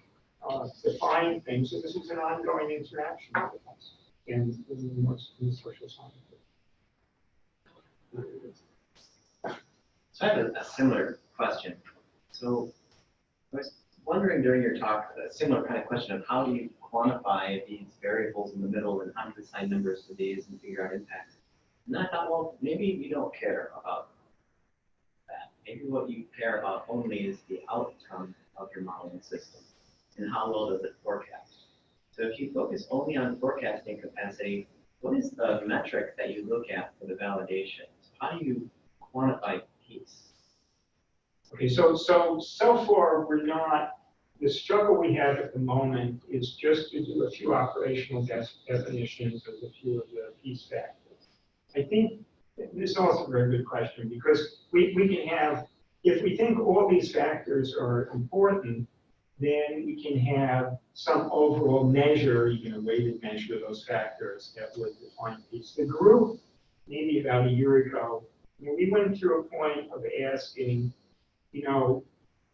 define things. So this is an ongoing interaction with us in the social sciences. So I have a similar question. So I was wondering during your talk, a similar kind of question of how do you quantify these variables in the middle and how do you assign numbers to these and figure out impacts? And I thought, well, maybe you don't care about that. Maybe what you care about only is the outcome of your modeling system and how well does it forecast. So if you focus only on forecasting capacity, what is the metric that you look at for the validation? So how do you quantify peace? Okay, so far we're not, the struggle we have at the moment is just to do a few operational definitions of a few of the peace factors. I think this is also a very good question because we can have, if we think all these factors are important, then we can have some overall measure, even a weighted measure of those factors that would define peace. The group, maybe about a year ago, you know, we went through a point of asking, you know,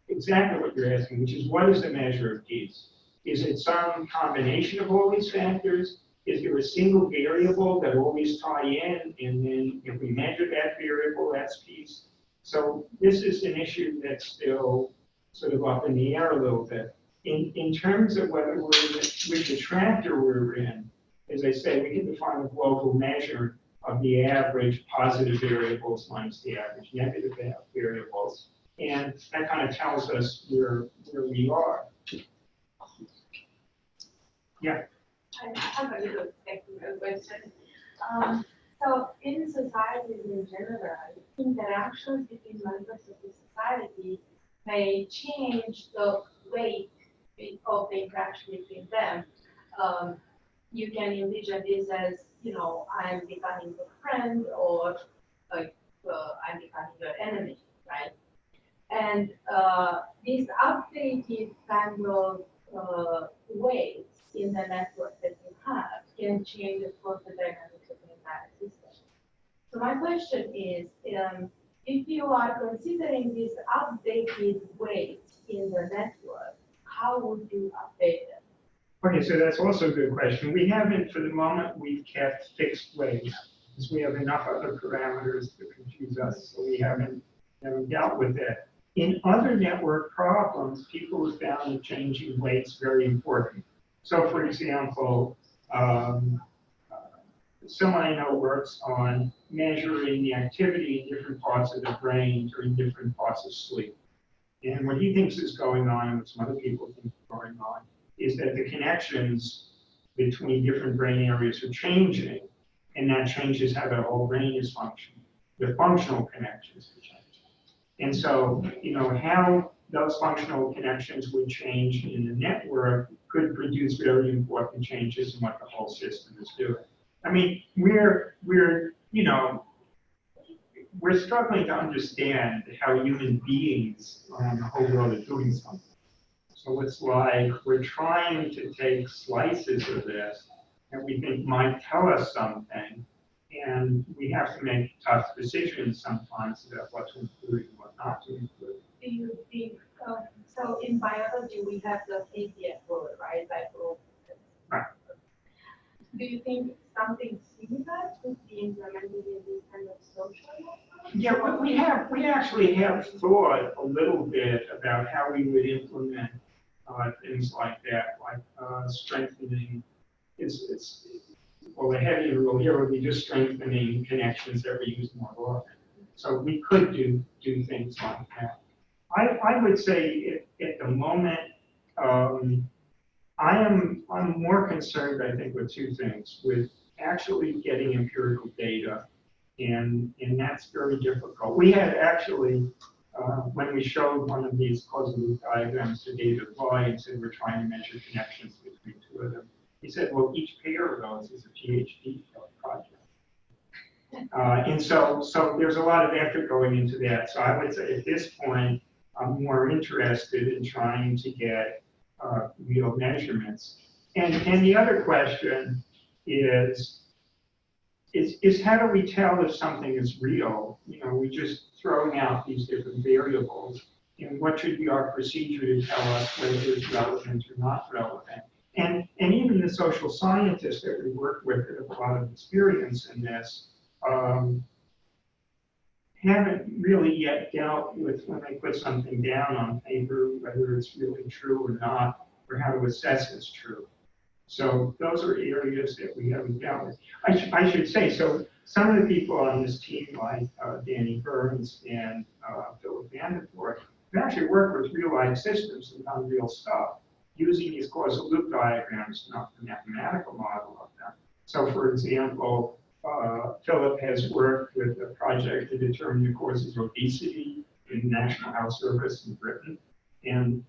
exactly what you're asking, which is what is the measure of peace? Is it some combination of all these factors? Is there a single variable that always tie in, and then if we measure that variable, that's peace? So this is an issue that's still sort of up in the air a little bit. In terms of whether we're in which attractor we're in, as I say, we can define a global measure of the average positive variables minus the average negative variables. And that kind of tells us where we are. Yeah. I have a little technical question. So in societies in general, interactions between members of the society may change the weight of the interaction between them. You can envision this as, you know, I'm becoming a friend or I'm becoming your enemy, right? And this updated kind of weights in the network that you have can change, of course, the dynamics of the entire system. So my question is, if you are considering these updated weights in the network, how would you update them? Okay, so that's also a good question. We haven't, for the moment, we've kept fixed weights because we have enough other parameters to confuse us, so we haven't dealt with that. In other network problems, people have found that changing weights very important. So, for example, someone I know works on measuring the activity in different parts of the brain during different parts of sleep. And what he thinks is going on, and what some other people think is going on, is that the connections between different brain areas are changing, and that changes how the whole brain is functioning. The functional connections are changing. And so, how those functional connections would change in the network could produce very important changes in what the whole system is doing. I mean, we're struggling to understand how human beings around the whole world are doing something. So it's like we're trying to take slices of this that we think might tell us something, and we have to make tough decisions sometimes about what to include and what not to include. Do you think, so in biology we have the KPF rule, right? That rule. Right. Do you think something similar could be implemented in this kind of social network? Yeah, we actually have thought a little bit about how we would implement things like that, like strengthening. Well, the heavy rule here would be just strengthening connections that we use more often. So we could do things like that. I would say at the moment, I'm more concerned, I think, with two things: with actually getting empirical data, and that's very difficult. We had actually, when we showed one of these causal loop diagrams to David Loy and said we're trying to measure connections between two of them, he said, well, each pair of those is a PhD project. And so there's a lot of effort going into that. So I would say at this point, I'm more interested in trying to get real measurements. And the other question is how do we tell if something is real? We're just throwing out these different variables. And what should be our procedure to tell us whether it's relevant or not relevant? And even the social scientists that we work with that have a lot of experience in this haven't really yet dealt with when they put something down on paper, whether it's really true or not, or how to assess it's true. So those are areas that we haven't dealt with. I should say, so some of the people on this team, like Danny Burns and Philip Vandervoort, have actually worked with real-life systems and done real stuff, using these causal loop diagrams, not the mathematical model of them. So for example, Philip has worked with a project to determine the causes of obesity in the National Health Service in Britain. And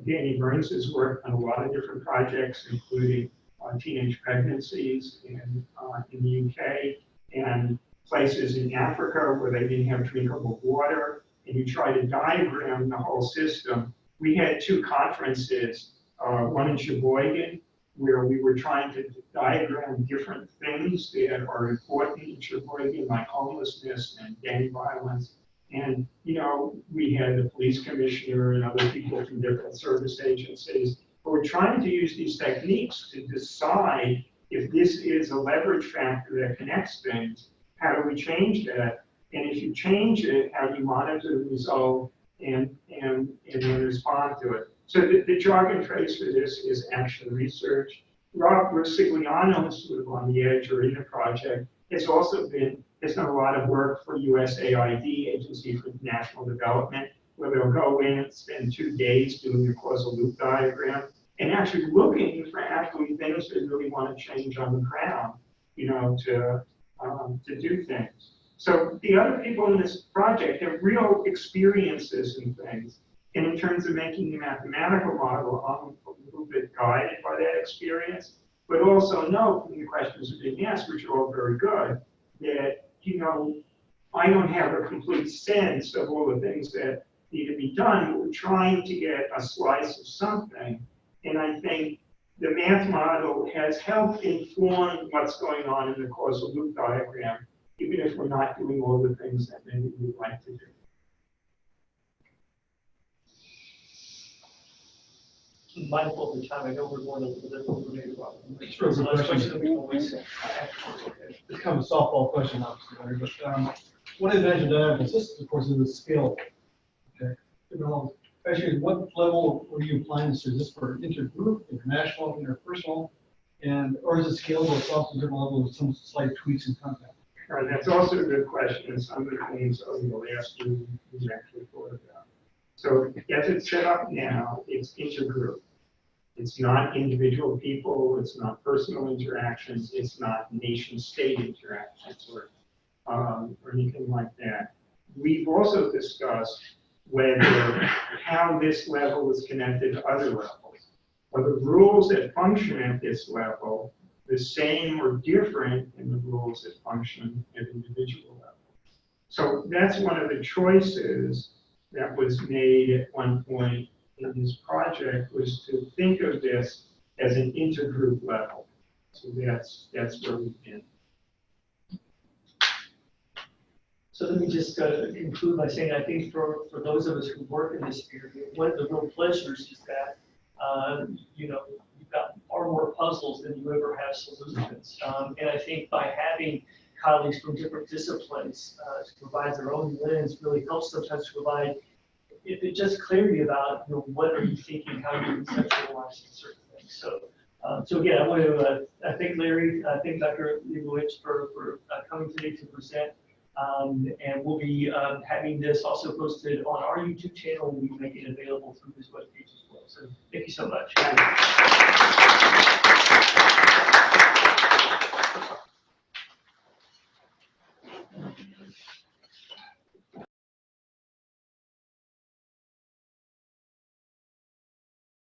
Danny Burns has worked on a lot of different projects, including teenage pregnancies in the UK and places in Africa where they didn't have drinkable water. And you try to diagram the whole system. We had two conferences, one in Sheboygan, where we were trying to diagram different things that are important in Sheboygan, like homelessness and gang violence. And, we had the police commissioner and other people from different service agencies who were trying to use these techniques to decide if this is a leverage factor that connects things, how do we change that? And if you change it, how do you monitor the result and then respond to it? So the jargon phrase for this is action research. Rob Rosigliano, who's sort of on the edge or in the project, has done a lot of work for USAID, Agency for International Development, where they'll go in and spend 2 days doing a causal loop diagram and actually looking for actually things they really want to change on the ground, to do things. So the other people in this project have real experiences in things. And in terms of making the mathematical model, I'm a little bit guided by that experience, but also know from the questions that are being asked, which are all very good, that, I don't have a complete sense of all the things that need to be done, but we're trying to get a slice of something And I think the math model has helped inform what's going on in the causal loop diagram, even if we're not doing all the things that maybe we'd like to do. Mindful of the time, I know we're going a little bit over maybe about. Sure, So good last question. question that we always ask. It's kind of a softball question, obviously, Larry, but one advantage of dynamic systems, of course, is the scale. Okay. Actually, what level were you applying this to? Is this for intergroup, international, interpersonal, and or is it scalable across the different levels with some slight tweaks in content? That's also a good question, and some of the things over the last year we've actually thought about. So as it's set up now, it's intergroup. It's not individual people, it's not personal interactions, it's not nation-state interactions or anything like that. We've also discussed how this level is connected to other levels. Are the rules that function at this level the same or different than the rules that function at individual level? So that's one of the choices that was made at one point in this project, was to think of this as an intergroup level. So that's where we've been. So let me just conclude by saying, I think for those of us who work in this area, one of the real pleasures is that, you know, you've got far more puzzles than you ever have solutions. And I think by having colleagues from different disciplines to provide their own lens really helps sometimes to provide just clarity about, you know, what are you thinking, how you conceptualize certain things. So again, I want to thank Larry, thank Dr. Liebovitch for coming today to present. And we'll be having this also posted on our YouTube channel, and we'll be making it available through this webpage as well. So thank you so much.